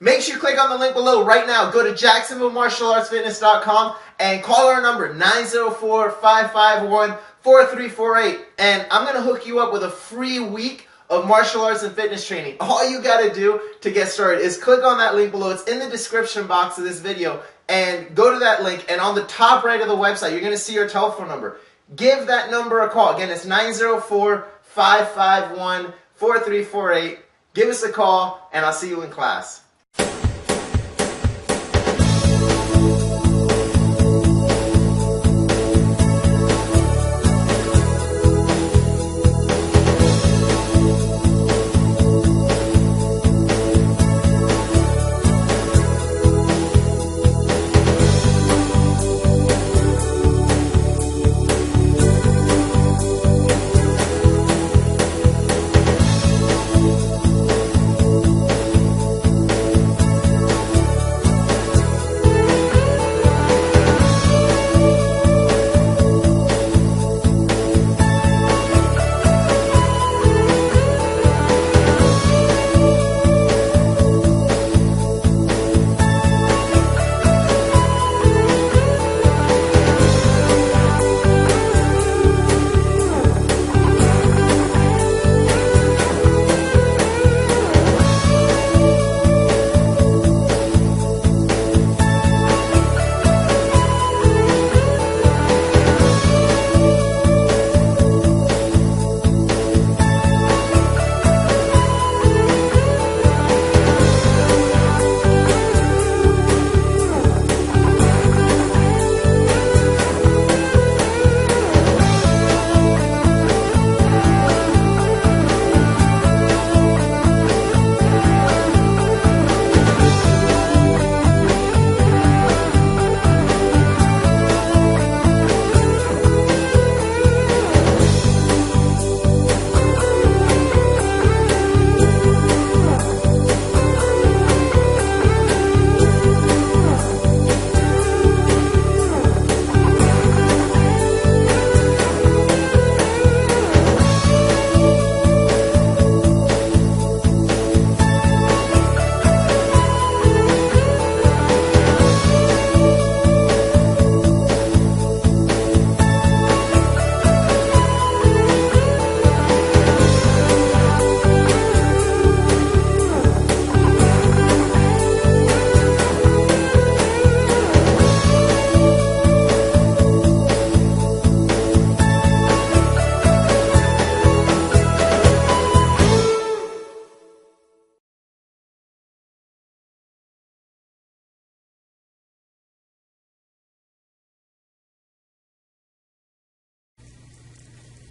Make sure you click on the link below right now. Go to JacksonvilleMartialArtsFitness.com and call our number 904-551-4348. And I'm going to hook you up with a free week of martial arts and fitness training. All you got to do to get started is click on that link below. It's in the description box of this video. And go to that link, and on the top right of the website, you're going to see your telephone number. Give that number a call. Again, it's 904-551-4348. Give us a call, and I'll see you in class.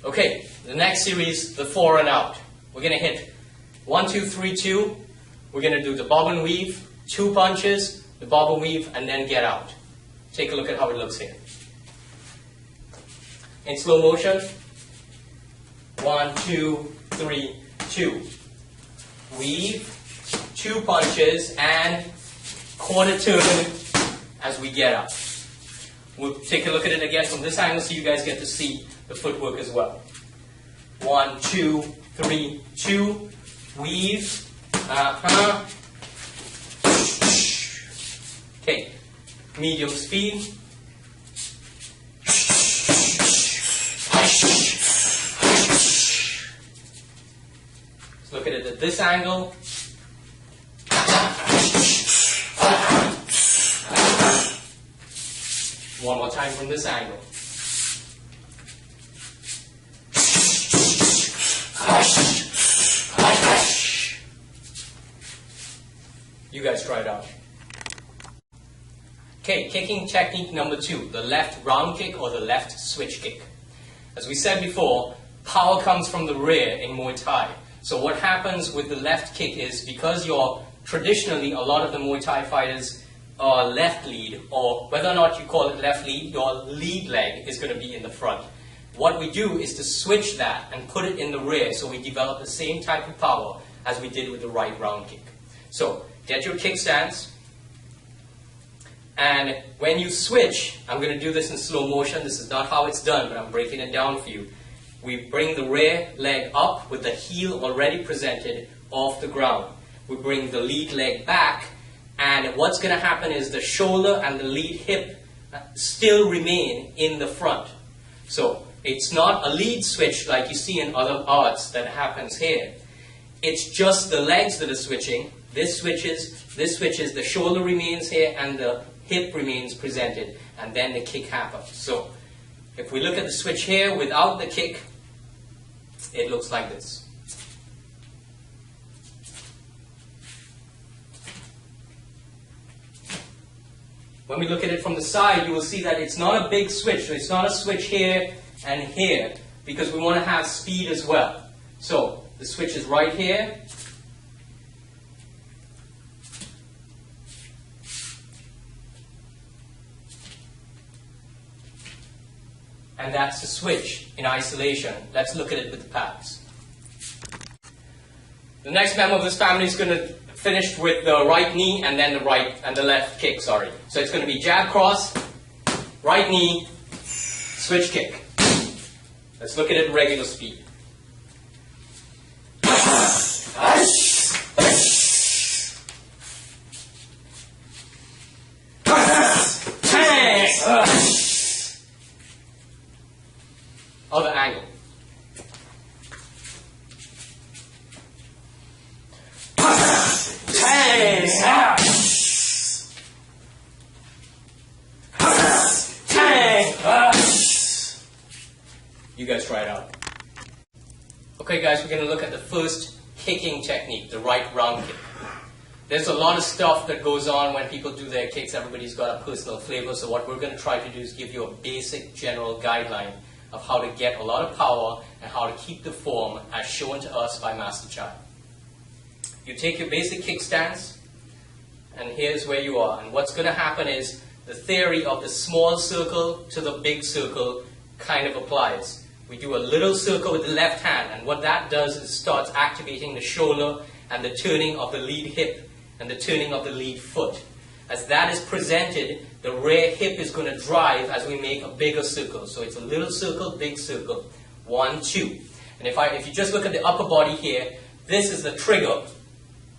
Okay, the next series, the 4 and out. We're going to hit 1, 2, 3, 2. We're going to do the bob and weave, 2 punches, the bob and weave, and then get out. Take a look at how it looks here. In slow motion, 1, 2, 3, 2. Weave, 2 punches, and quarter turn as we get out. We'll take a look at it again from this angle so you guys get to see the footwork as well. 1, 2, 3, 2. Weave. Okay. Medium speed. Let's look at it at this angle. One more time from this angle. You guys try it out. Okay, kicking technique number 2, the left round kick or the left switch kick. As we said before, power comes from the rear in Muay Thai. So what happens with the left kick is, because traditionally a lot of the Muay Thai fighters are left lead, or whether or not you call it left lead, your lead leg is going to be in the front. What we do is to switch that and put it in the rear so we develop the same type of power as we did with the right round kick. So get your kick stance, and when you switch, I'm going to do this in slow motion. This is not how it's done, but I'm breaking it down for you. We bring the rear leg up with the heel already presented off the ground. We bring the lead leg back And what's going to happen is the shoulder and the lead hip still remain in the front. So it's not a lead switch like you see in other arts that happens here. It's just the legs that are switching. This switches, the shoulder remains here, and the hip remains presented, and then the kick happens. So if we look at the switch here without the kick, it looks like this. When we look at it from the side, you will see that it's not a big switch. So it's not a switch here and here, because we want to have speed as well. So the switch is right here. And that's the switch in isolation. Let's look at it with the pads. The next member of this family is going to finish with the right knee and then the left kick, sorry. So it's going to be jab cross, right knee, switch kick. Let's look at it at regular speed. Other angle. You guys try it out. Okay guys, we're going to look at the first kicking technique, the right round kick. There's a lot of stuff that goes on when people do their kicks. Everybody's got a personal flavor, so what we're going to try to do is give you a basic general guideline of how to get a lot of power and how to keep the form as shown to us by Master Chai. You take your basic kick stance, and here's where you are. And what's going to happen is the theory of the small circle to the big circle kind of applies. We do a little circle with the left hand, and what that does is starts activating the shoulder and the turning of the lead hip and the turning of the lead foot. As that is presented, the rear hip is going to drive as we make a bigger circle. So it's a little circle, big circle, 1, 2. And if you just look at the upper body here, this is the trigger,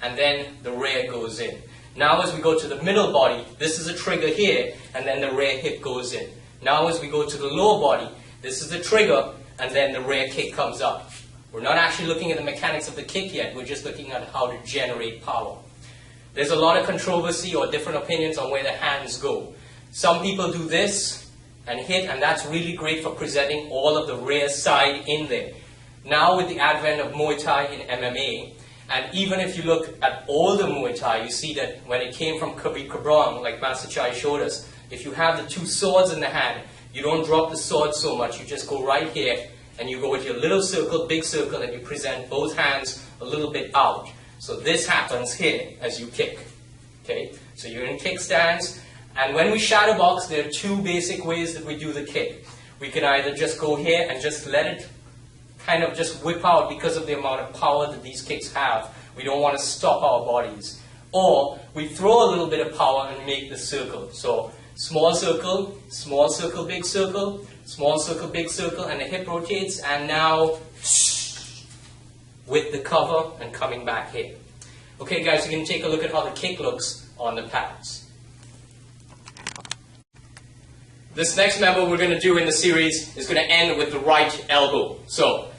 and then the rear goes in. Now as we go to the middle body, this is a trigger here, and then the rear hip goes in. Now as we go to the lower body, this is the trigger, and then the rear kick comes up. We're not actually looking at the mechanics of the kick yet, we're just looking at how to generate power. There's a lot of controversy or different opinions on where the hands go. Some people do this and hit, and that's really great for presenting all of the rear side in there. Now with the advent of Muay Thai in MMA, and even if you look at older Muay Thai, you see that when it came from Kabir Kabrang, like Master Chai showed us, if you have the two swords in the hand, you don't drop the sword so much, you just go right here, and you go with your little circle, big circle, and you present both hands a little bit out. So this happens here as you kick. Okay? So you're in kick stance, and when we shadow box, there are two basic ways that we do the kick. We can either just go here and just let it kind of just whip out because of the amount of power that these kicks have. We don't want to stop our bodies. Or we throw a little bit of power and make the circle. So small circle, big circle, small circle, big circle, and the hip rotates, and now with the cover and coming back here. Okay guys, you can take a look at how the kick looks on the pads. This next member we're going to do in the series is going to end with the right elbow. So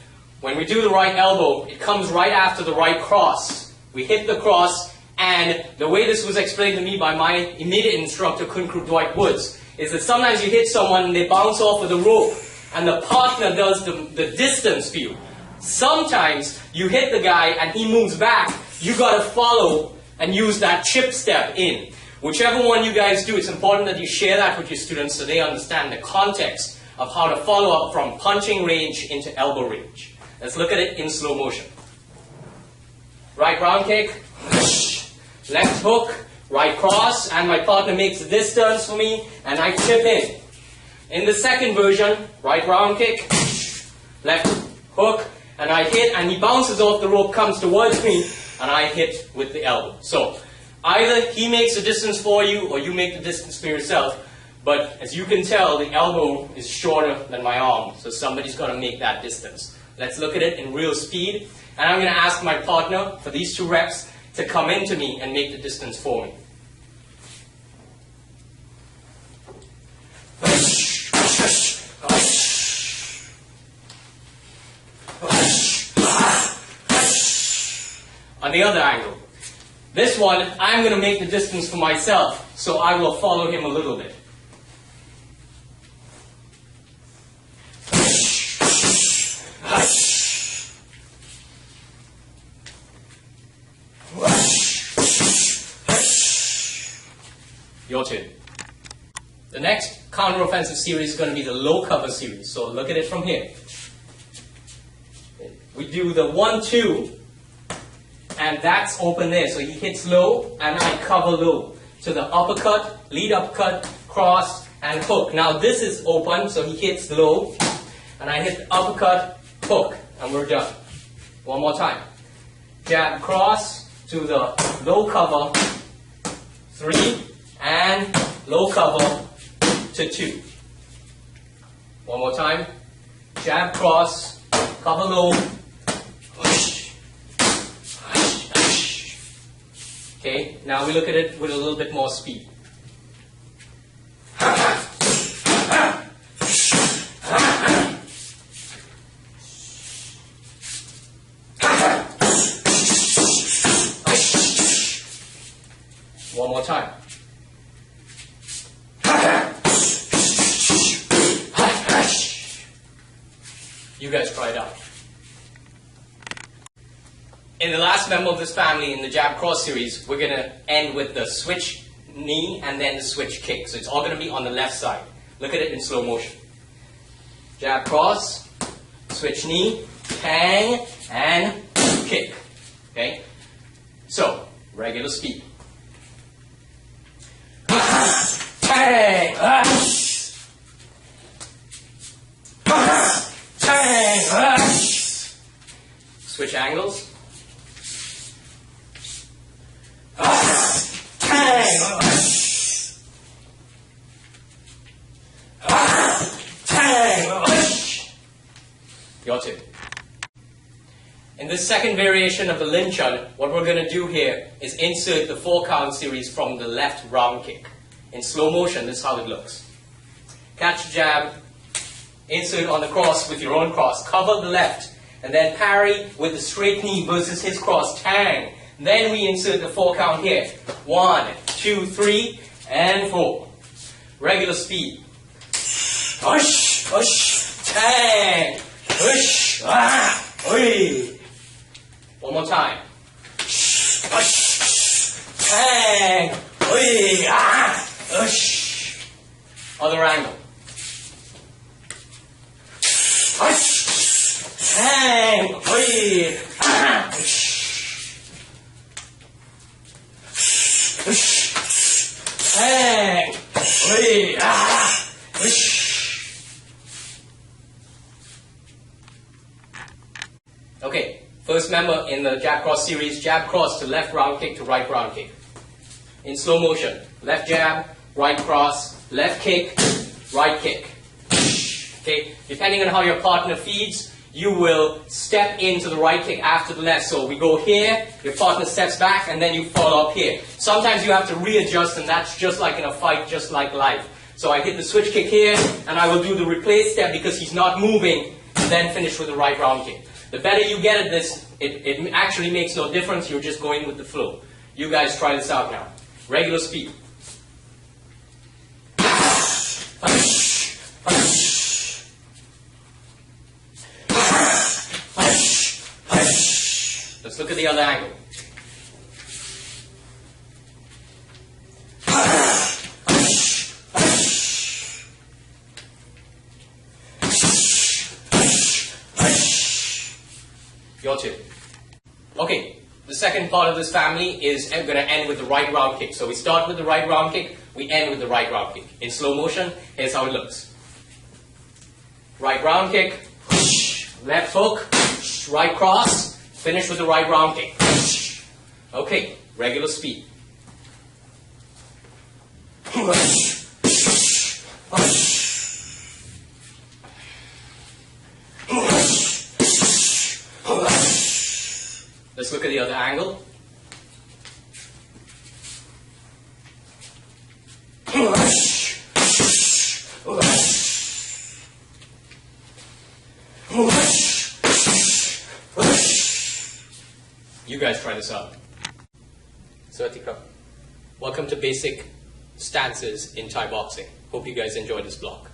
when we do the right elbow, it comes right after the right cross. We hit the cross, and the way this was explained to me by my immediate instructor, Kun Kru Dwight Woods, is that sometimes you hit someone and they bounce off of the rope, and the partner does the distance for you. Sometimes you hit the guy and he moves back, you got to follow and use that chip step in. Whichever one you guys do, it's important that you share that with your students so they understand the context of how to follow up from punching range into elbow range. Let's look at it in slow motion. Right round kick, left hook, right cross, and my partner makes the distance for me, and I chip in. In the second version, right round kick, left hook, and I hit, and he bounces off the rope, comes towards me, and I hit with the elbow. So either he makes the distance for you, or you make the distance for yourself. But as you can tell, the elbow is shorter than my arm, so somebody's got to make that distance. Let's look at it in real speed, and I'm going to ask my partner for these 2 reps to come into me and make the distance for me. and the other angle. This one, I'm going to make the distance for myself, so I will follow him a little bit. Your turn. The next counter-offensive series is going to be the low cover series. So look at it from here. We do the 1-2, and that's open there. So he hits low, and I cover low. So the uppercut, lead uppercut, cross, and hook. Now this is open, so he hits low, and I hit the uppercut, hook, and we're done. One more time. Jab, cross to the low cover, 3, and low cover to 2. One more time. Jab, cross, cover low. Okay, now we look at it with a little bit more speed. One more time. You guys try it out. In the last member of this family, in the jab cross series, we're going to end with the switch knee and then the switch kick. So it's all going to be on the left side. Look at it in slow motion. Jab cross, switch knee, hang, and kick. Okay? So, regular speed. Hang! Switch angles. Your turn. In this second variation of the Lin Chun, what we're going to do here is insert the 4-count series from the left round kick. In slow motion, this is how it looks. Catch a jab, insert on the cross with your own cross, cover the left, and then parry with the straight knee versus his cross, tang. Then we insert the 4-count here. 1, 2, 3, and 4. Regular speed. Push, push, tang, push, oi. One more time. Push, tang, oi, push. Other angle. Push, tang, oi, push. Hang! Okay, first member in the jab cross series, jab cross to left round kick to right round kick. In slow motion, left jab, right cross, left kick, right kick. Okay, depending on how your partner feeds, you will step into the right kick after the left. So we go here, your partner steps back, and then you follow up here. Sometimes you have to readjust, and that's just like in a fight, just like life. So I hit the switch kick here, and I will do the replace step because he's not moving, and then finish with the right round kick. The better you get at this, it actually makes no difference. You're just going with the flow. You guys try this out now. Regular speed. Let's look at the other angle. Your turn. Okay, the second part of this family is going to end with the right round kick. So we start with the right round kick, we end with the right round kick. In slow motion, here's how it looks. Right round kick, left hook, right cross, finish with the right round kick. Okay, regular speed. Let's look at the other angle. You guys guys try this out. Sawatika. Welcome to Basic Stances in Thai Boxing. Hope you guys enjoy this block.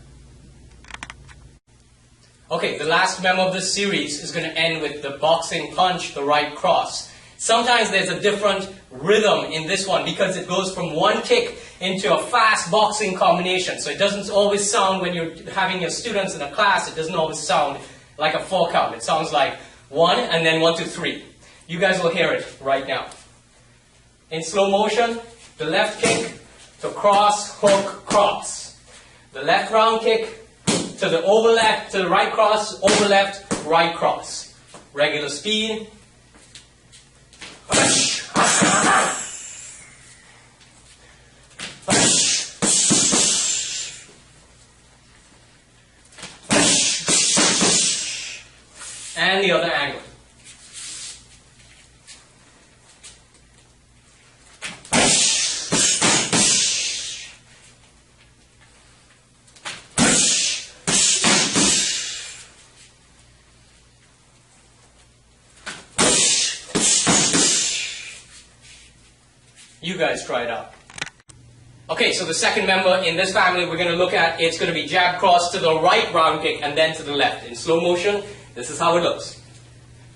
Okay, the last memo of this series is going to end with the boxing punch, the right cross. Sometimes there's a different rhythm in this one because it goes from one kick into a fast boxing combination. So it doesn't always sound, when you're having your students in a class, it doesn't always sound like a 4 count. It sounds like 1 and then 1, 2, 3. You guys will hear it right now. In slow motion, the left kick to cross, hook, cross. The left round kick to the overlap, to the right cross, over left, right cross. Regular speed. And the other angle. You guys try it out. Okay, so the second member in this family we're going to look at, it's going to be jab cross to the right round kick and then to the left. In slow motion, this is how it looks.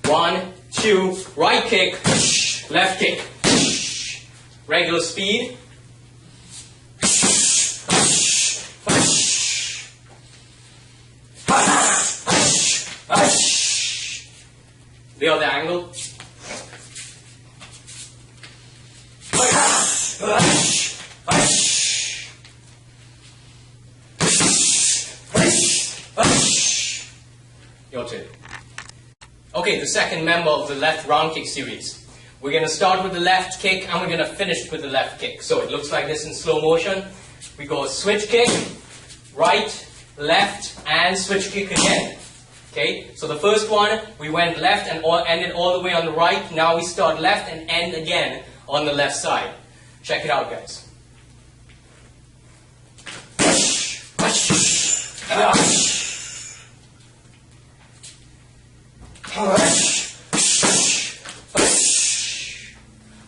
1, 2, right kick, left kick. Regular speed. The other angle. Your turn. Okay, the second member of the left round kick series. We're going to start with the left kick and we're going to finish with the left kick. So it looks like this in slow motion. We go switch kick, right, left, and switch kick again. Okay, so the first one, we went left and ended all the way on the right. Now we start left and end again on the left side. Check it out, guys.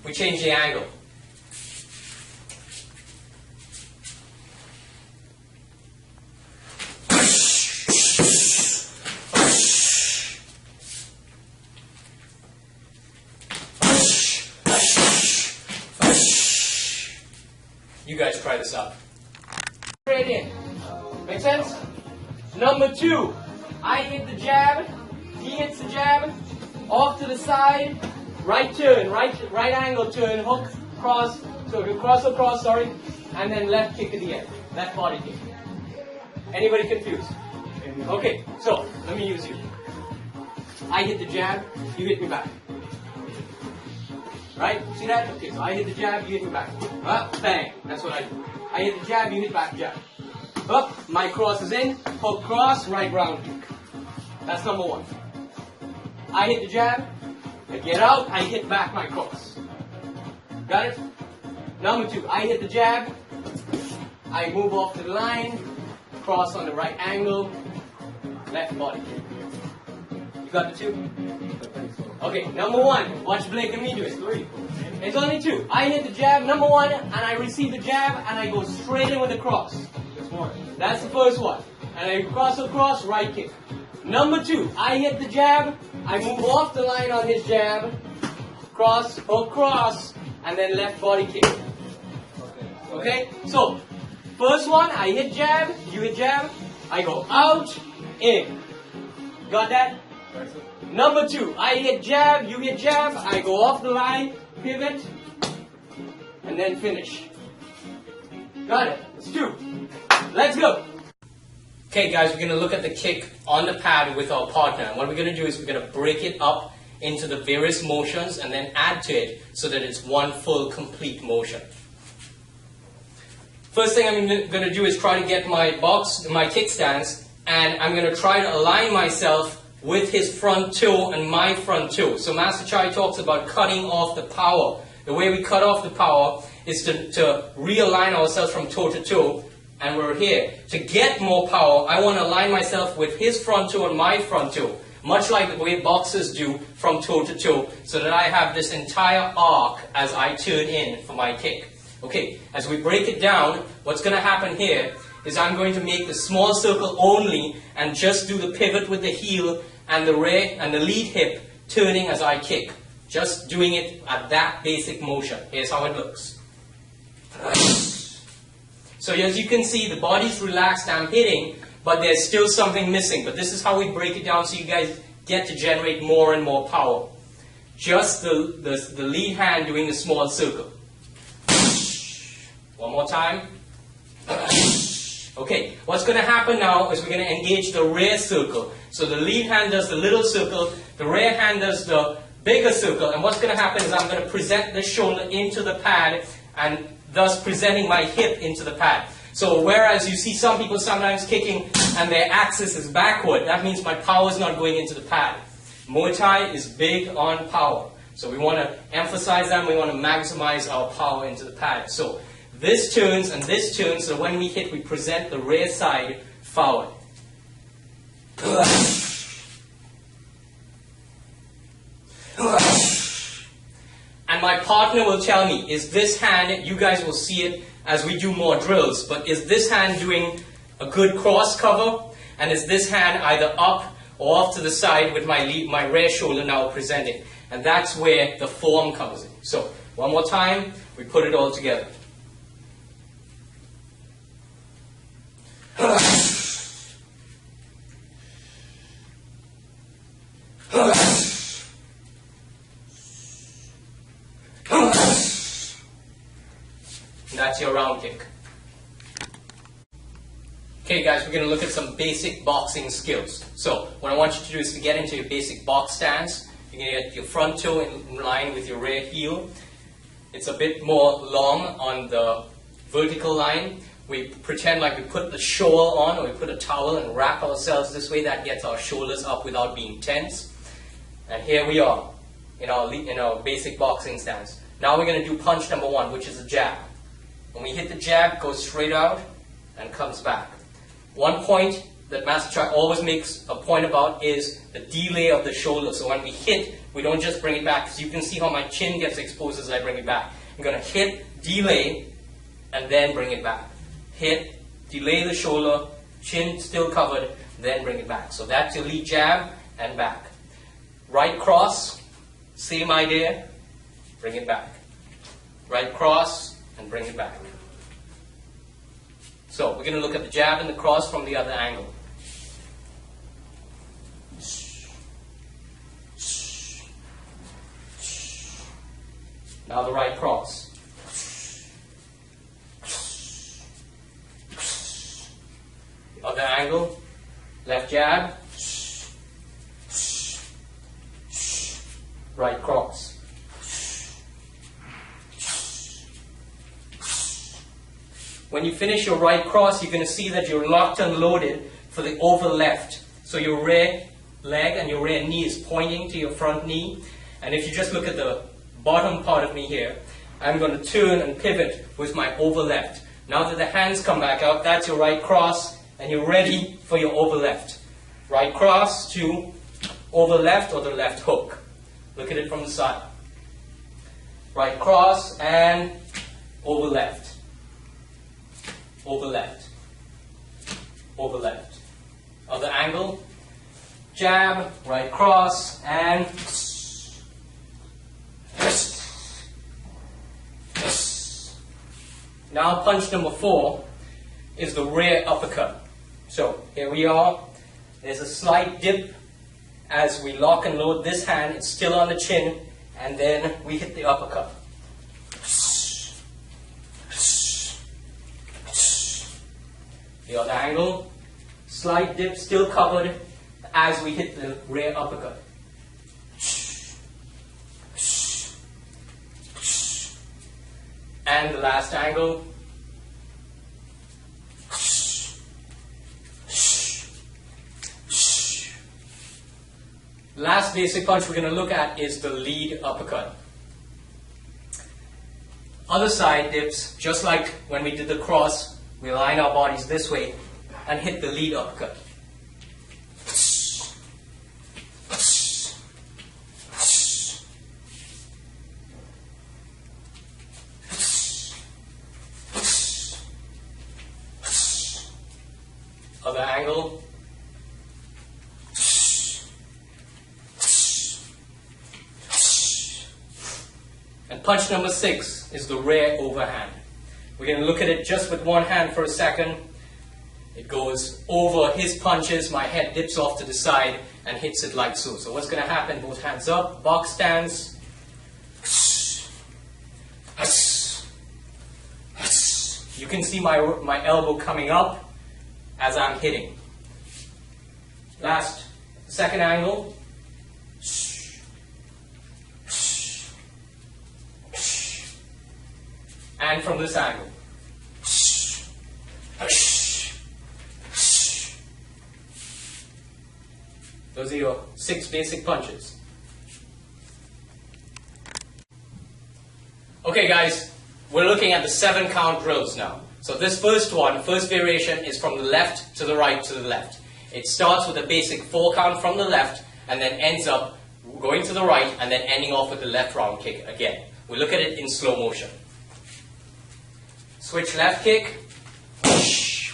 We change the angle. You guys try this out. Straight in. Make sense? Number 2. I hit the jab. He hits the jab. Off to the side. Right turn. Right angle turn. Hook. Cross. So cross, sorry. And then left kick at the end. Left body kick. Anybody confused? Okay. So, let me use you. I hit the jab. You hit me back. Right? See that? Okay, so I hit the jab, you hit me back. Up, bang. That's what I do. I hit the jab, you hit back jab. Up, my cross is in, hook cross, right round kick. That's number 1. I hit the jab, I get out, I hit back my cross. Got it? Number 2, I hit the jab, I move off to the line, cross on the right angle, left body kick. You got the 2? Okay, number 1, watch Blake and me do it. 3. It's only 2. I hit the jab, number 1, and I receive the jab, and I go straight in with the cross. That's the first one. And I cross across, right kick. Number 2, I hit the jab, I move off the line on his jab, cross, hook, cross, and then left body kick. Okay? So, first one, I hit jab, you hit jab, I go out, in. Got that? Number 2, I hit jab, you hit jab, I go off the line, pivot, and then finish. Got it? It's 2. Let's go. Okay guys, we're going to look at the kick on the pad with our partner. And what we're going to do is we're going to break it up into the various motions and then add to it so that it's one full, complete motion. First thing I'm going to do is try to get my kick stance, and I'm going to try to align myself with his front toe and my front toe. So Master Chai talks about cutting off the power. The way we cut off the power is to realign ourselves from toe to toe, and we're here. To get more power, I want to align myself with his front toe and my front toe. much like the way boxers do from toe to toe, so that I have this entire arc as I turn in for my kick. Okay, as we break it down, what's going to happen here is I'm going to make the small circle only and just do the pivot with the heel and the rear and the lead hip turning as I kick. Just doing it at that basic motion. Here's how it looks. So as you can see, the body's relaxed, I'm hitting, but there's still something missing. But this is how we break it down so you guys get to generate more and more power. Just the lead hand doing the small circle. One more time. Okay, what's going to happen now is we're going to engage the rear circle. So the lead hand does the little circle, the rear hand does the bigger circle, and what's going to happen is I'm going to present the shoulder into the pad and thus presenting my hip into the pad. So whereas you see some people sometimes kicking and their axis is backward, that means my power is not going into the pad. Muay Thai is big on power. So we want to emphasize that, and we want to maximize our power into the pad. So this turns and this turns, so when we hit, we present the rear side forward. And my partner will tell me, is this hand, you guys will see it as we do more drills, but is this hand doing a good cross cover? And is this hand either up or off to the side with my rear shoulder now presenting? And that's where the form comes in. So, one more time, we put it all together. That's your round kick. Okay guys, we're going to look at some basic boxing skills. So what I want you to do is to get into your basic box stance. You're going to get your front toe in line with your rear heel. It's a bit more long on the vertical line. We pretend like we put the shawl on, or we put a towel and wrap ourselves this way. That gets our shoulders up without being tense. And here we are in our basic boxing stance. Now we're going to do punch number one, which is a jab. When we hit the jab, it goes straight out and comes back. One point that Master Chuck always makes a point about is the delay of the shoulder. So when we hit, we don't just bring it back. So you can see how my chin gets exposed as I bring it back. I'm going to hit, delay, and then bring it back. Hit, delay the shoulder, chin still covered, then bring it back. So that's your lead jab and back. Right cross, same idea, bring it back. Right cross and bring it back. So we're going to look at the jab and the cross from the other angle. Now the right cross. The other angle, left jab, right cross. When you finish your right cross, you're going to see that you're locked and loaded for the over left. So your rear leg and your rear knee is pointing to your front knee. And if you just look at the bottom part of me here, I'm going to turn and pivot with my over left. Now that the hands come back up, that's your right cross, and you're ready for your over left. Right cross to over left or the left hook. Look at it from the side. Right cross and over left. Over left. Over left. Other angle. Jab, right cross, and now punch number 4 is the rear uppercut. So here we are. There's a slight dip as we lock and load this hand. It's still on the chin, and then we hit the uppercut. The other angle, slight dip, still covered as we hit the rear uppercut. And the last angle. Last basic punch we're going to look at is the lead uppercut. Other side dips, just like when we did the cross, we align our bodies this way and hit the lead uppercut. other angle. And punch number 6 is the rear overhand. We're going to look at it just with one hand for a second. It goes over his punches, my head dips off to the side and hits it like so. So what's going to happen, both hands up, box stance. You can see my elbow coming up as I'm hitting. Last, second angle. And from this angle. Those are your 6 basic punches. Okay guys, we're looking at the 7 count drills now. So this first variation is from the left to the right to the left. It starts with a basic 4 count from the left and then ends up going to the right and then ending off with the left round kick again. We look at it in slow motion. Switch left kick,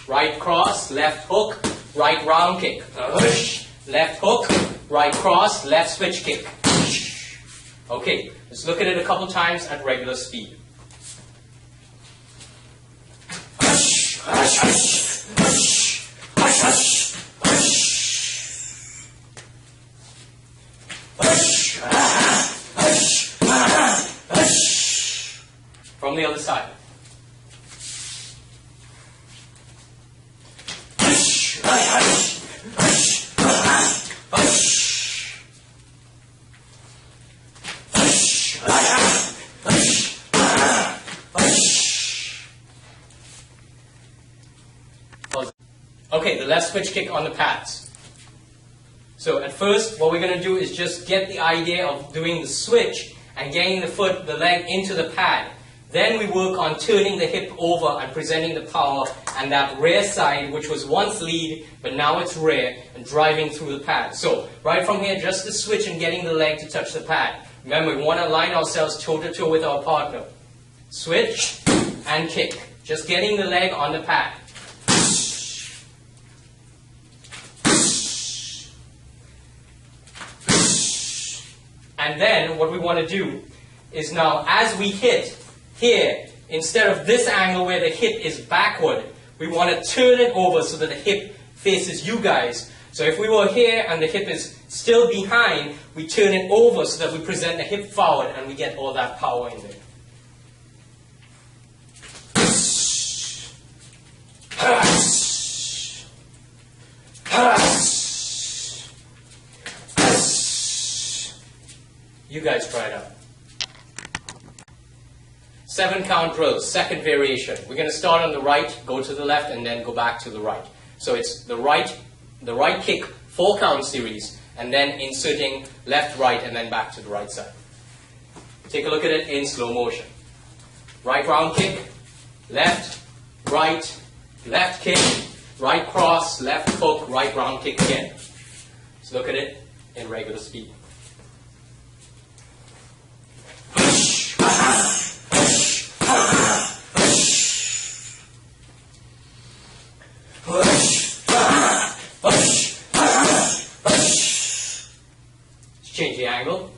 right cross, left hook, right round kick. Left hook, right cross, left switch kick. Okay, let's look at it a couple times at regular speed. From the other side. Okay, the left switch kick on the pads. So at first, what we're going to do is just get the idea of doing the switch and getting the leg into the pad. Then we work on turning the hip over and presenting the power and that rear side, which was once lead, but now it's rear, and driving through the pad. So right from here, just the switch and getting the leg to touch the pad. Remember, we want to align ourselves toe-to-toe with our partner. Switch and kick. Just getting the leg on the pad. And then what we want to do is now, as we hit here, instead of this angle where the hip is backward, we want to turn it over so that the hip faces you guys. So if we were here and the hip is still behind, we turn it over so that we present the hip forward and we get all that power in there. You guys try it out. 7 count drills, second variation. We're going to start on the right, go to the left, and then go back to the right. So it's the right kick, 4 count series, and then inserting left, right, and then back to the right side. Take a look at it in slow motion. Right round kick, left, right, left kick, right cross, left hook, right round kick again. Let's look at it in regular speed. Change the angle.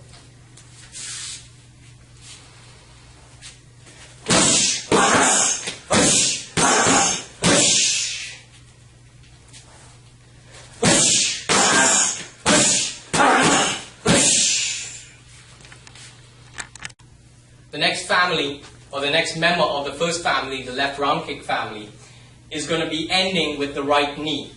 The next family, or the next member of the first family, the left round kick family, is going to be ending with the right knee.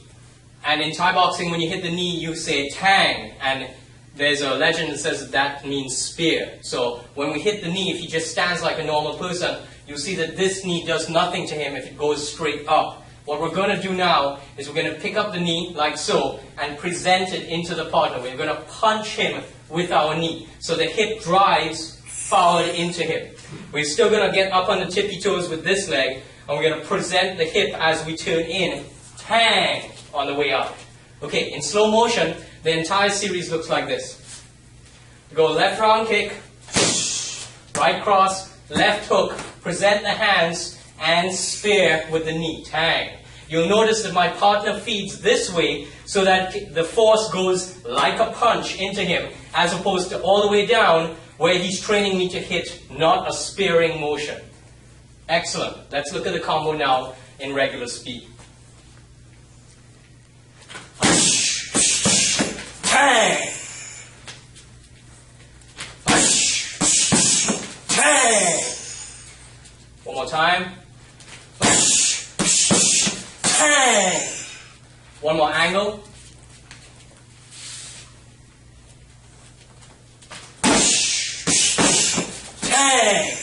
And in Thai boxing, when you hit the knee, you say tang, and there's a legend that says that means spear. So when we hit the knee, if he just stands like a normal person, you'll see that this knee does nothing to him if it goes straight up. What we're going to do now is we're going to pick up the knee like so and present it into the partner. We're going to punch him with our knee. So the hip drives forward into him. We're still going to get up on the tippy toes with this leg, and we're going to present the hip as we turn in, tang, on the way out. Okay, in slow motion, the entire series looks like this. Go left round kick, right cross, left hook, present the hands, and spear with the knee, tang. you'll notice that my partner feeds this way so that the force goes like a punch into him, as opposed to all the way down where he's training me to hit, not a sparing motion. Excellent. Let's look at the combo now in regular speed. Bang! Bang! One more time. Bang! One more angle. Bang!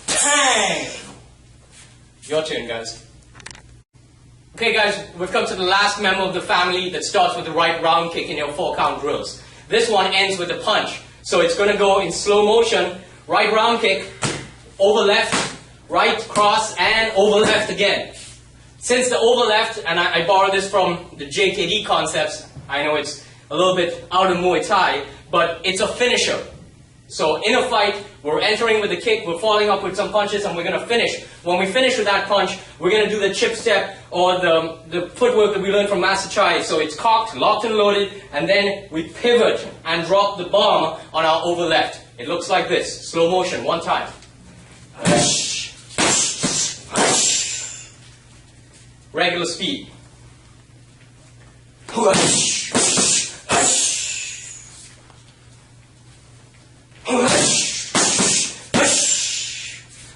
Bang! Your turn, guys. Okay, guys, we've come to the last member of the family that starts with the right round kick in your 4-count drills. This one ends with a punch. So it's going to go in slow motion, right round kick, over left, right cross, and over left again. Since the over left, and I borrow this from the JKD concepts, I know it's a little bit out of Muay Thai, but it's a finisher. So in a fight, we're entering with a kick, we're following up with some punches, and we're going to finish. When we finish with that punch, we're going to do the chip step or the footwork that we learned from Master Chai. So it's cocked, locked and loaded, and then we pivot and drop the bomb on our over left. It looks like this, slow motion, one time. Regular speed.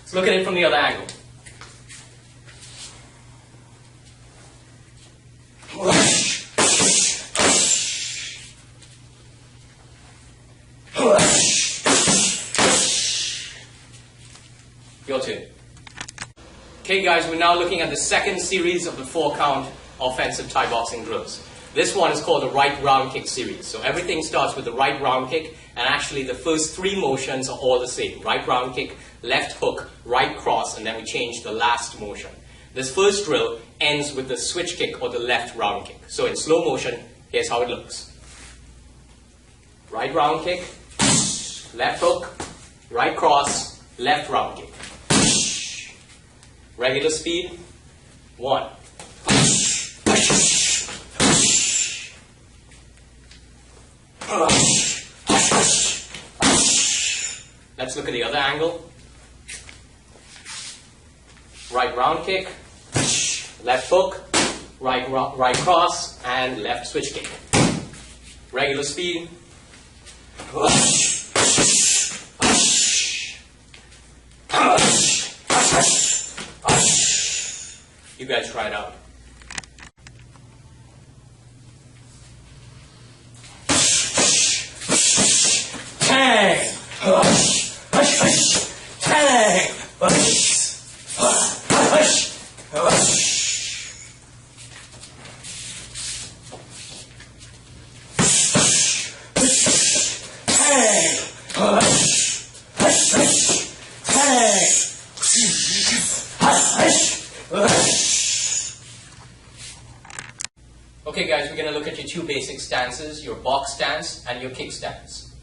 Let's look at it from the other angle. Your turn. Okay guys, we're now looking at the second series of the 4-count offensive Thai boxing drills. This one is called the right round kick series. So everything starts with the right round kick, and actually the first 3 motions are all the same. Right round kick, left hook, right cross, and then we change the last motion. This first drill ends with the switch kick or the left round kick. So in slow motion, here's how it looks. Right round kick, left hook, right cross, left round kick. Regular speed, 1. Let's look at the other angle. Right round kick, left hook, right cross, and left switch kick. Regular speed. You guys try it out. Tang! Tang! Okay guys, we're going to look at your 2 basic stances, your box stance and your kick stance.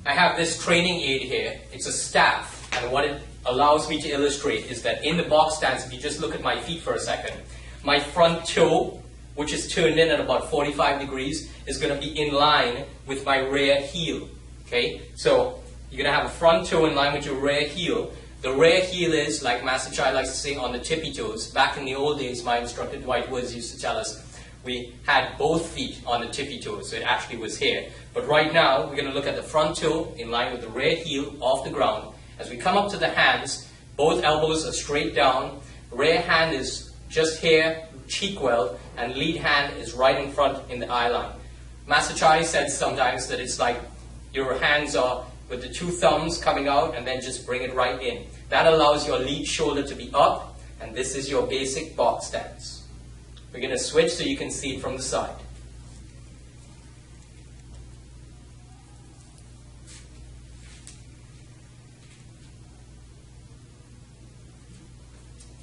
I have this training aid here. It's a staff, and what it allows me to illustrate is that in the box stance, if you just look at my feet for a second, my front toe, which is turned in at about 45 degrees, is going to be in line with my rear heel. Okay, so you're going to have a front toe in line with your rear heel. The rear heel is, like Master Chai likes to say, on the tippy toes. Back in the old days, my instructor Dwight Woods used to tell us we had both feet on the tippy toes, so it actually was here. But right now, we're going to look at the front toe in line with the rear heel off the ground. As we come up to the hands, both elbows are straight down, rear hand is just here, cheek well, and lead hand is right in front in the eye line. Master Chai said sometimes that it's like your hands are with the 2 thumbs coming out and then just bring it right in. That allows your lead shoulder to be up, and this is your basic box stance. We're going to switch so you can see it from the side.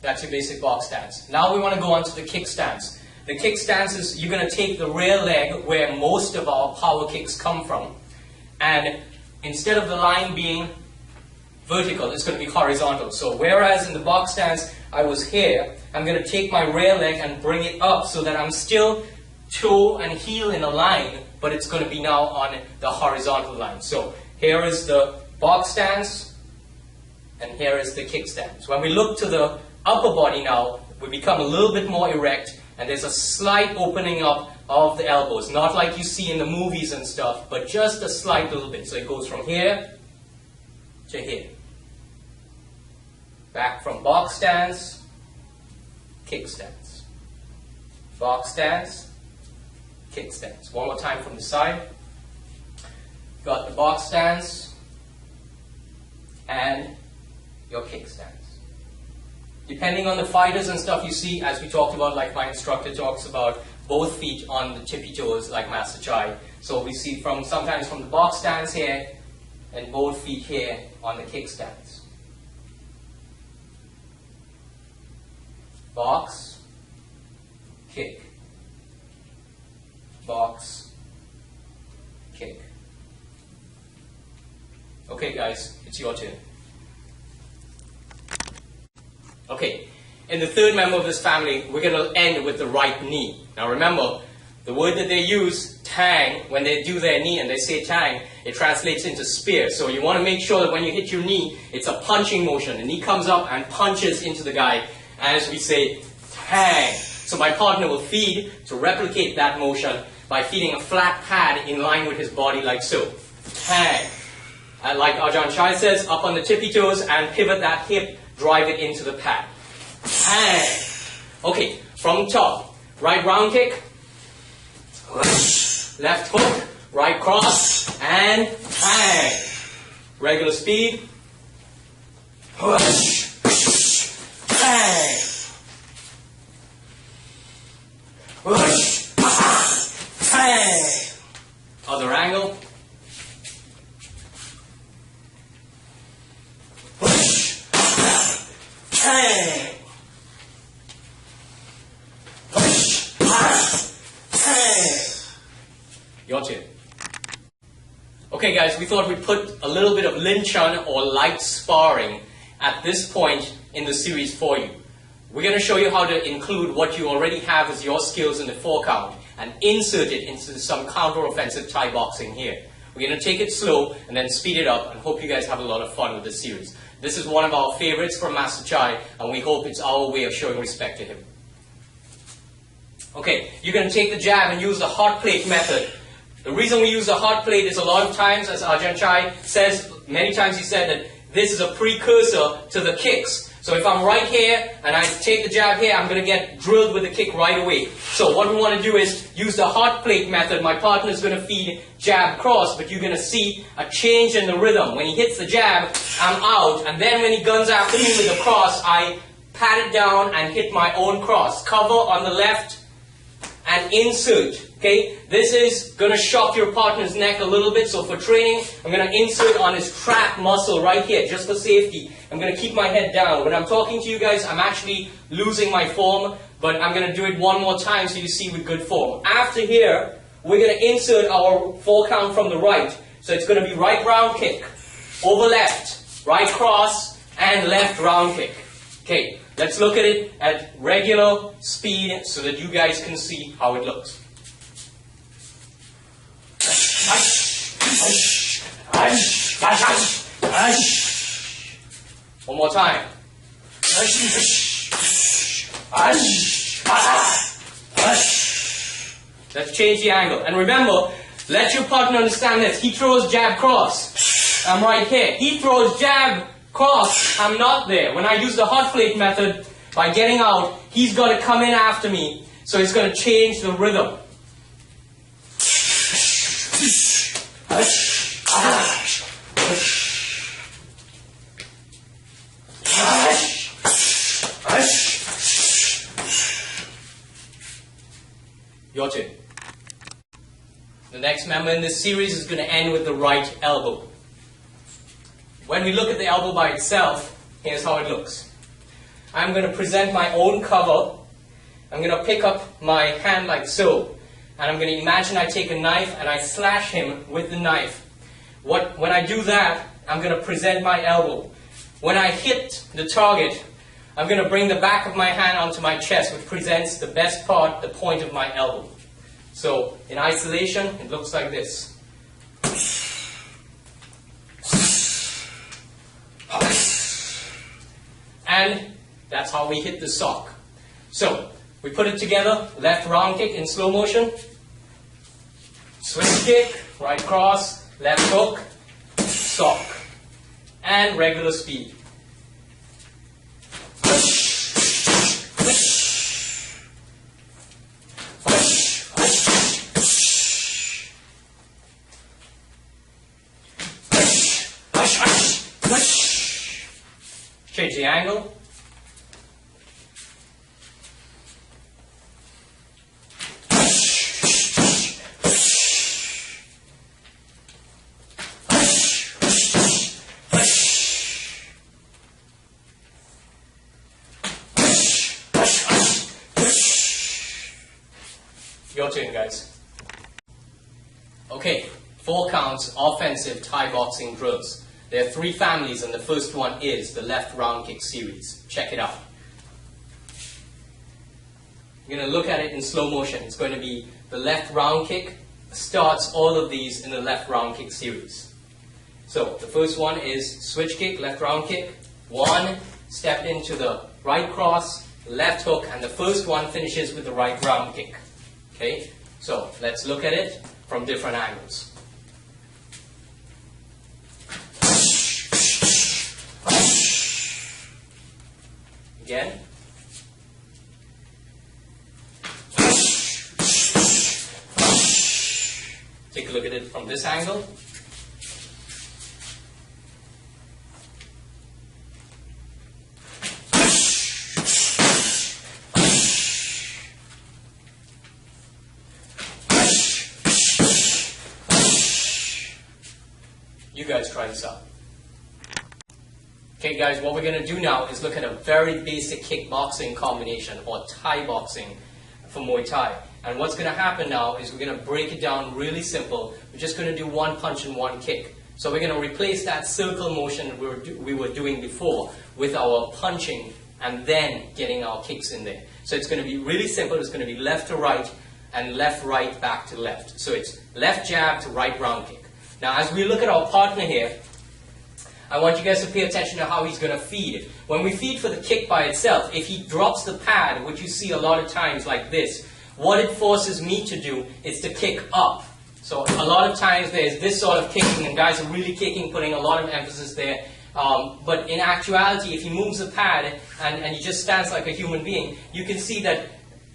That's your basic box stance. Now we want to go on to the kick stance. The kick stance is you're going to take the rear leg where most of our power kicks come from, and instead of the line being vertical, it's going to be horizontal. So whereas in the box stance I was here, I'm going to take my rear leg and bring it up so that I'm still toe and heel in a line, but it's going to be now on the horizontal line. So here is the box stance, and here is the kick stance. When we look to the upper body now, we become a little bit more erect, and there's a slight opening up of the elbows. Not like you see in the movies and stuff, but just a slight little bit. So it goes from here to here. Back from box stance, kick stance. Box stance, kick stance. One more time from the side. Got the box stance and your kick stance. Depending on the fighters and stuff you see, as we talked about, like my instructor talks about, both feet on the tippy toes like Master Chai. So we see sometimes from the box stance here and both feet here on the kick stance. Box, kick, box, kick. Okay guys, it's your turn. Okay, in the third member of this family, we're going to end with the right knee. Now remember, the word that they use, tang, when they do their knee and they say tang, it translates into spear. So you want to make sure that when you hit your knee, it's a punching motion. The knee comes up and punches into the guy as we say tang. So my partner will feed to replicate that motion by feeding a flat pad in line with his body like so. Tang. And like Ajahn Chai says, up on the tippy toes and pivot that hip, drive it into the pad. Tang. Okay, from the top. Right round kick. Left hook. Right cross. And tang. Regular speed. Tang. Tang. Other angle. Tang. Your turn. Okay guys, we thought we'd put a little bit of Lin-Chun or light sparring at this point in the series for you. We're going to show you how to include what you already have as your skills in the 4 count and insert it into some counter-offensive Thai boxing here. We're going to take it slow and then speed it up and hope you guys have a lot of fun with this series. This is one of our favorites from Master Chai, and we hope it's our way of showing respect to him. Okay, you're going to take the jab and use the hot plate method. The reason we use the hot plate is a lot of times, as Ajahn Chai says, many times he said that this is a precursor to the kicks. So if I'm right here and I take the jab here, I'm going to get drilled with the kick right away. So what we want to do is use the hot plate method. My partner is going to feed jab cross, but you're going to see a change in the rhythm. When he hits the jab, I'm out. And then when he guns after me with the cross, I pat it down and hit my own cross. Cover on the left and insert. Okay, this is going to shock your partner's neck a little bit. So for training, I'm going to insert on his trap muscle right here, just for safety. I'm going to keep my head down. When I'm talking to you guys, I'm actually losing my form, but I'm going to do it one more time so you see with good form. After here, we're going to insert our 4 count from the right. So it's going to be right round kick, over left, right cross, and left round kick. Okay, let's look at it at regular speed so that you guys can see how it looks. One more time. Let's change the angle. And remember, let your partner understand this. He throws jab cross. I'm right here. He throws jab cross. I'm not there. When I use the hot plate method, by getting out, he's got to come in after me. So it's going to change the rhythm. Your turn. The next member in this series is going to end with the right elbow. When we look at the elbow by itself, here's how it looks. I'm going to present my own cover. I'm going to pick up my hand like so. And I'm going to imagine I take a knife and I slash him with the knife. When I do that, I'm going to present my elbow. When I hit the target, I'm going to bring the back of my hand onto my chest, which presents the best part, the point of my elbow. So in isolation, it looks like this. And that's how we hit the sock. So we put it together, left round kick in slow motion, switch kick, right cross, left hook, sock, and regular speed. Change the angle. Your turn, guys. Okay, 4 counts, offensive Thai boxing drills. There are 3 families, and the first one is the left round kick series. Check it out. You're going to look at it in slow motion. It's going to be the left round kick, starts all of these in the left round kick series. So, the first one is switch kick, left round kick. 1, step into the right cross, left hook, and the first one finishes with the right round kick. Okay, so let's look at it from different angles. Again. Take a look at it from this angle. You guys try this out. Okay guys, what we're going to do now is look at a very basic kickboxing combination, or Thai boxing for Muay Thai. And what's going to happen now is we're going to break it down really simple. We're just going to do 1 punch and 1 kick. So we're going to replace that circle motion that we were doing before with our punching and then getting our kicks in there. So it's going to be really simple. It's going to be left to right and left right back to left. So it's left jab to right round kick. Now as we look at our partner here, I want you guys to pay attention to how he's going to feed. When we feed for the kick by itself, if he drops the pad, which you see a lot of times like this, what it forces me to do is to kick up. So a lot of times there's this sort of kicking, and guys are really kicking, putting a lot of emphasis there. But in actuality, if he moves the pad and he just stands like a human being, you can see that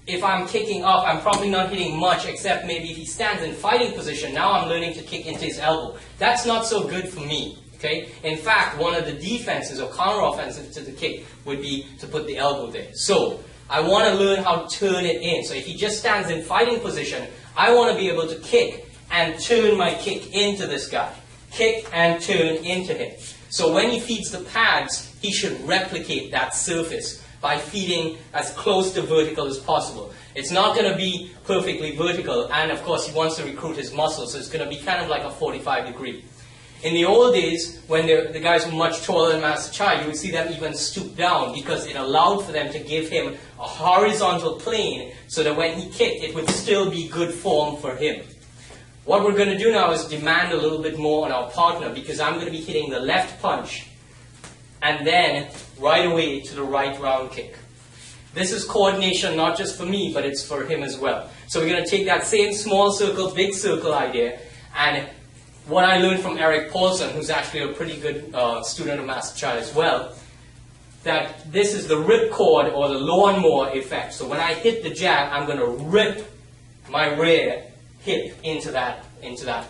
if I'm kicking up, I'm probably not hitting much, except maybe if he stands in fighting position. Now I'm learning to kick into his elbow. That's not so good for me. Okay? In fact, one of the defenses or counter-offensive to the kick would be to put the elbow there. So, I want to learn how to turn it in. So if he just stands in fighting position, I want to be able to kick and turn my kick into this guy. Kick and turn into him. So when he feeds the pads, he should replicate that surface by feeding as close to vertical as possible. It's not going to be perfectly vertical, and of course he wants to recruit his muscles, so it's going to be kind of like a 45-degree. In the old days, when the guys were much taller than Master Chai, you would see them even stoop down because it allowed for them to give him a horizontal plane so that when he kicked, it would still be good form for him. What we're going to do now is demand a little bit more on our partner, because I'm going to be hitting the left punch and then right away to the right round kick. This is coordination not just for me, but it's for him as well. So we're going to take that same small circle, big circle idea, and what I learned from Eric Paulson, who's actually a pretty good student of Master Chai as well, that this is the ripcord or the lawnmower effect. So when I hit the jab, I'm going to rip my rear hip into that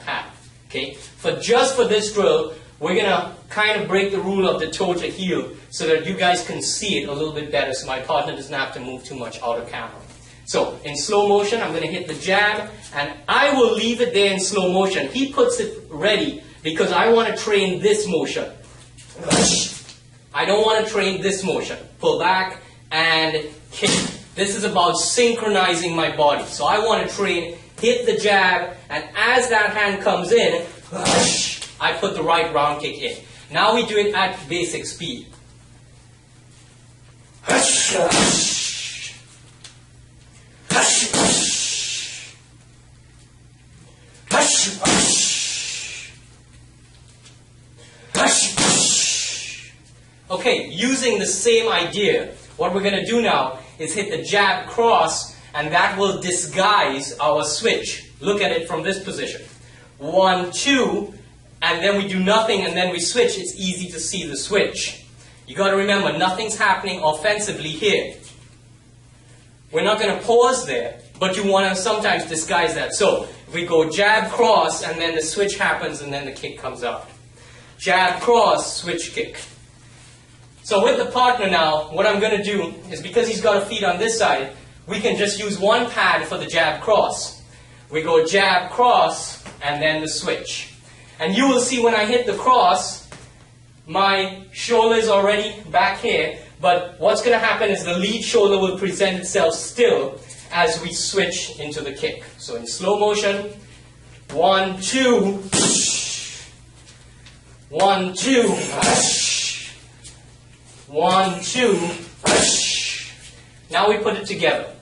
pad. Okay? Just for this drill, we're going to kind of break the rule of the toe to heel so that you guys can see it a little bit better, so my partner doesn't have to move too much out of camera. So, in slow motion, I'm going to hit the jab, and I will leave it there in slow motion. He puts it ready because I want to train this motion. I don't want to train this motion. Pull back and kick. This is about synchronizing my body. So I want to train, hit the jab, and as that hand comes in, I put the right round kick in. Now we do it at basic speed. Okay, using the same idea, what we're going to do now is hit the jab cross, and that will disguise our switch. Look at it from this position. 1, 2, and then we do nothing, and then we switch. It's easy to see the switch. You got to remember, nothing's happening offensively here. We're not going to pause there, but you want to sometimes disguise that. So, if we go jab cross, and then the switch happens, and then the kick comes out. Jab cross, switch kick. So with the partner now, what I'm going to do is, because he's got a feet on this side, we can just use one pad for the jab cross. We go jab cross, and then the switch. And you will see when I hit the cross, my shoulder is already back here, but what's going to happen is the lead shoulder will present itself still as we switch into the kick. So in slow motion, 1, 2, 1, 2, 1, 2, now we put it together.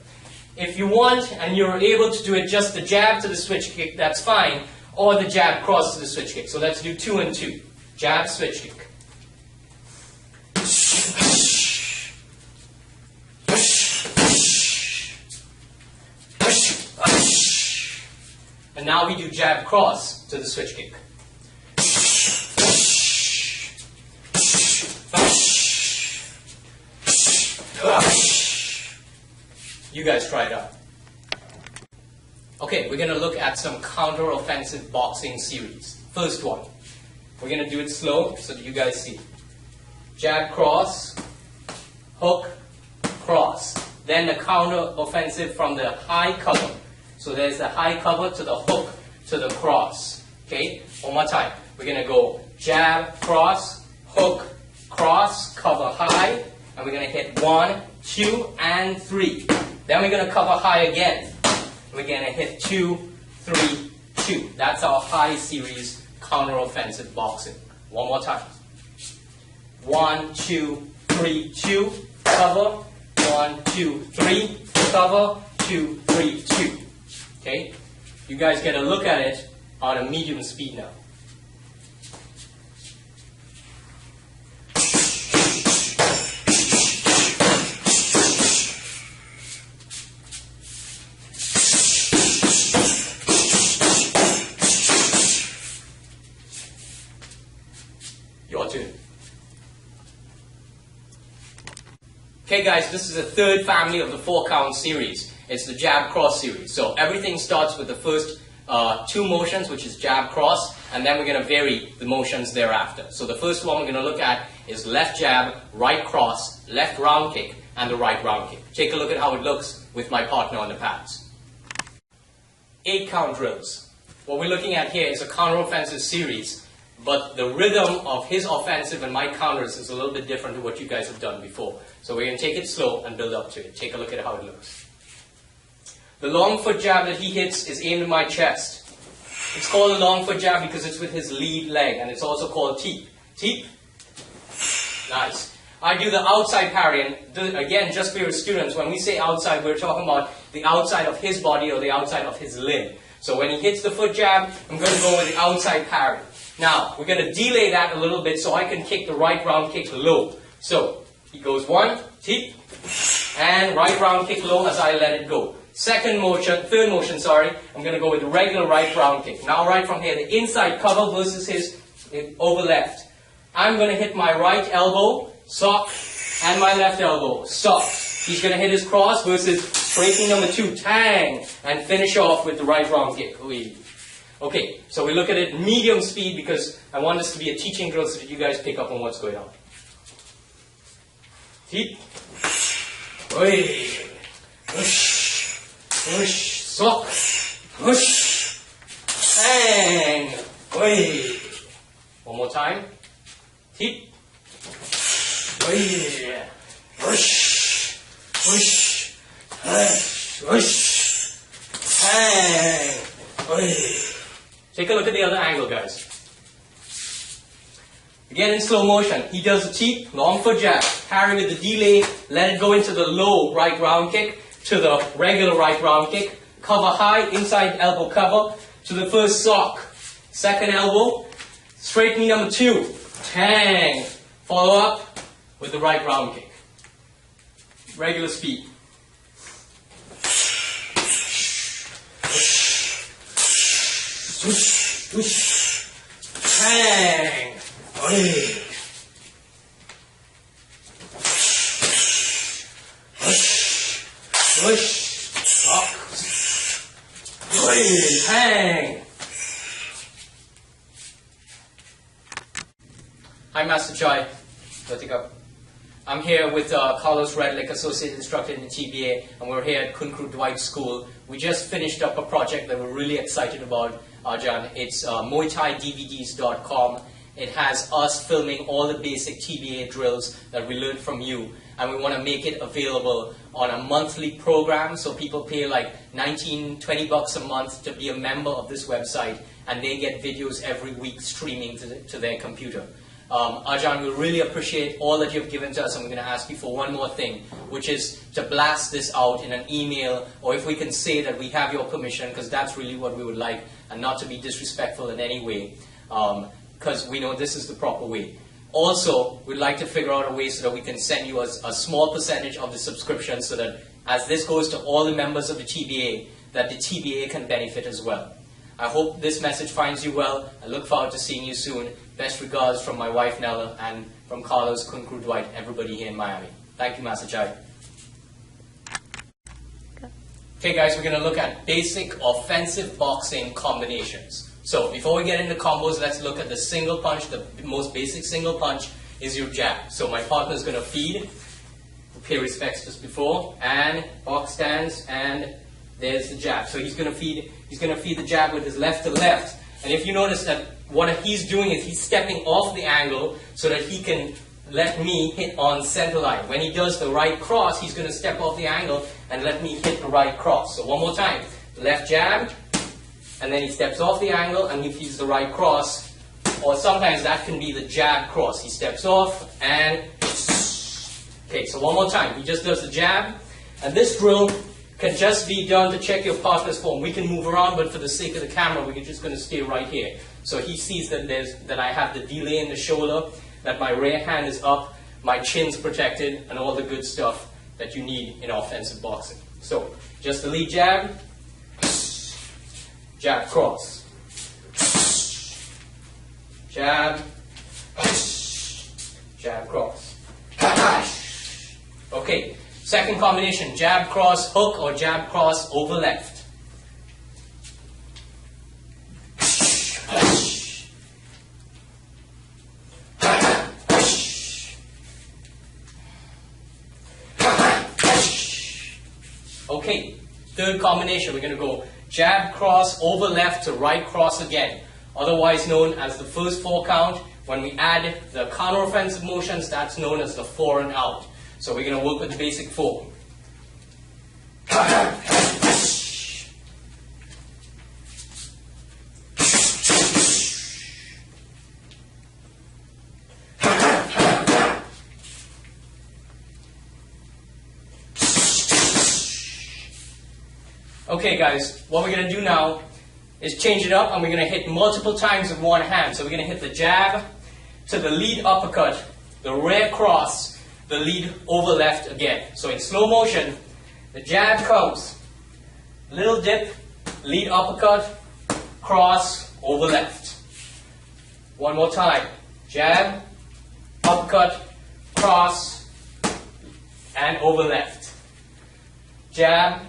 If you want and you're able to do it just the jab to the switch kick, that's fine, or the jab cross to the switch kick. So let's do 2 and 2. Jab, switch kick. And now we do jab cross to the switch kick. You guys try it out. Okay, we're going to look at some counter-offensive boxing series. First one. We're going to do it slow so that you guys see. Jab cross, hook, cross. Then the counter-offensive from the high cover. So there's the high cover to the hook to the cross. Okay, one more time. We're going to go jab, cross, hook, cross, cover high. And we're going to hit 1, 2, and 3. Then we're going to cover high again. We're going to hit 2, 3, 2. That's our high series counter-offensive boxing. One more time. 1, 2, 3, 2. Cover. 1, 2, 3. Cover. 2, 3, 2. Okay? You guys get a look at it on a medium speed now. Your turn. Okay guys, this is the third family of the 4-count series. It's the jab cross series. So everything starts with the first 2 motions, which is jab cross, and then we're going to vary the motions thereafter. So the first one we're going to look at is left jab, right cross, left round kick, and the right round kick. Take a look at how it looks with my partner on the pads. 8-count drills. What we're looking at here is a counter-offensive series, but the rhythm of his offensive and my counters is a little bit different to what you guys have done before. So we're going to take it slow and build up to it. Take a look at how it looks. The long foot jab that he hits is aimed at my chest. It's called a long foot jab because it's with his lead leg, and it's also called teep. Teep. Nice. I do the outside parry, and again, just for your students, when we say outside, we're talking about the outside of his body or the outside of his limb. So when he hits the foot jab, I'm going to go with the outside parry. Now, we're going to delay that a little bit so I can kick the right round kick low. So, he goes 1, teep, and right round kick low as I let it go. Third motion, I'm going to go with the regular right round kick. Now right from here, the inside cover versus his over left. I'm going to hit my right elbow, sock, and my left elbow, sock. He's going to hit his cross versus breaking number 2, tang, and finish off with the right round kick. Okay, so we look at it medium speed because I want this to be a teaching drill so that you guys pick up on what's going on. Teep. Push. Push. Sock. Push. Hang. One more time. Teep. Push. Push. Push. Hang. Take a look at the other angle, guys. Again in slow motion, he does the teep, long foot jab, parry with the delay, let it go into the low right round kick, to the regular right round kick, cover high, inside elbow cover, to the first sock, second elbow, straight knee number 2, tang, follow up with the right round kick. Regular speed. Swoosh, swoosh, tang, hey. Push, up, hang. Hi, Master Chai. What's up? I'm here with Carlos Redlick, Associate Instructor in the TBA, and we're here at Kun Kru Dwight School. We just finished up a project that we're really excited about, Arjan. It's MuayThaiDVDs.com. It has us filming all the basic TBA drills that we learned from you, and we want to make it available on a monthly program, so people pay like 19, 20 bucks a month to be a member of this website, and they get videos every week streaming to their computer. Arjan, we really appreciate all that you've given to us, and we're going to ask you for one more thing, which is to blast this out in an email, or if we can say that we have your permission, because that's really what we would like, and not to be disrespectful in any way, because we know this is the proper way. Also, we'd like to figure out a way so that we can send you a small percentage of the subscription, so that as this goes to all the members of the TBA, that the TBA can benefit as well. I hope this message finds you well. I look forward to seeing you soon. Best regards from my wife Nella and from Carlos, Kun Kru Dwight, everybody here in Miami. Thank you, Master Chai. Okay guys, we're going to look at basic offensive boxing combinations. So before we get into combos, let's look at the single punch. The most basic single punch is your jab. So my partner is going to feed, pay respects just before, and box stands, and there's the jab. So he's going to feed the jab with his left to left. And if you notice that what he's doing is he's stepping off the angle so that he can let me hit on center line. When he does the right cross, he's going to step off the angle and let me hit the right cross. So one more time, left jab, and then he steps off the angle and he feeds the right cross, or sometimes that can be the jab cross. He steps off and, okay, so one more time. He just does the jab, and this drill can just be done to check your partner's form. We can move around, but for the sake of the camera, we're just going to stay right here. So he sees that I have the delay in the shoulder, that my rear hand is up, my chin's protected, and all the good stuff that you need in offensive boxing. So just the lead jab, jab cross, jab, jab cross. Okay, second combination, jab cross hook or jab cross over left. Okay, third combination, we're going to go jab cross over left to right cross again, otherwise known as the first 4 count. When we add the counter-offensive motions, that's known as the 4 and out. So we're going to work with the basic 4. Okay guys, what we're going to do now is change it up, and we're going to hit multiple times with one hand. So we're going to hit the jab to the lead uppercut, the rear cross, the lead over left again. So in slow motion, the jab comes, little dip, lead uppercut, cross, over left. One more time, jab, uppercut, cross, and over left. Jab,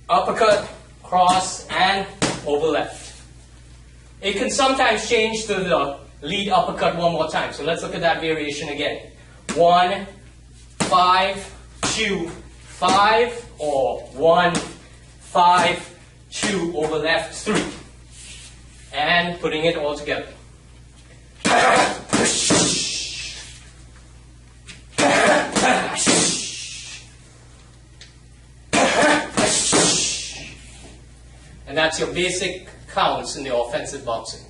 uppercut, cross, and over left. It can sometimes change to the lead uppercut one more time. So let's look at that variation again. 1, 5, 2, 5, or 1, 5, 2, over left, 3. And putting it all together. And that's your basic counts in the offensive boxing.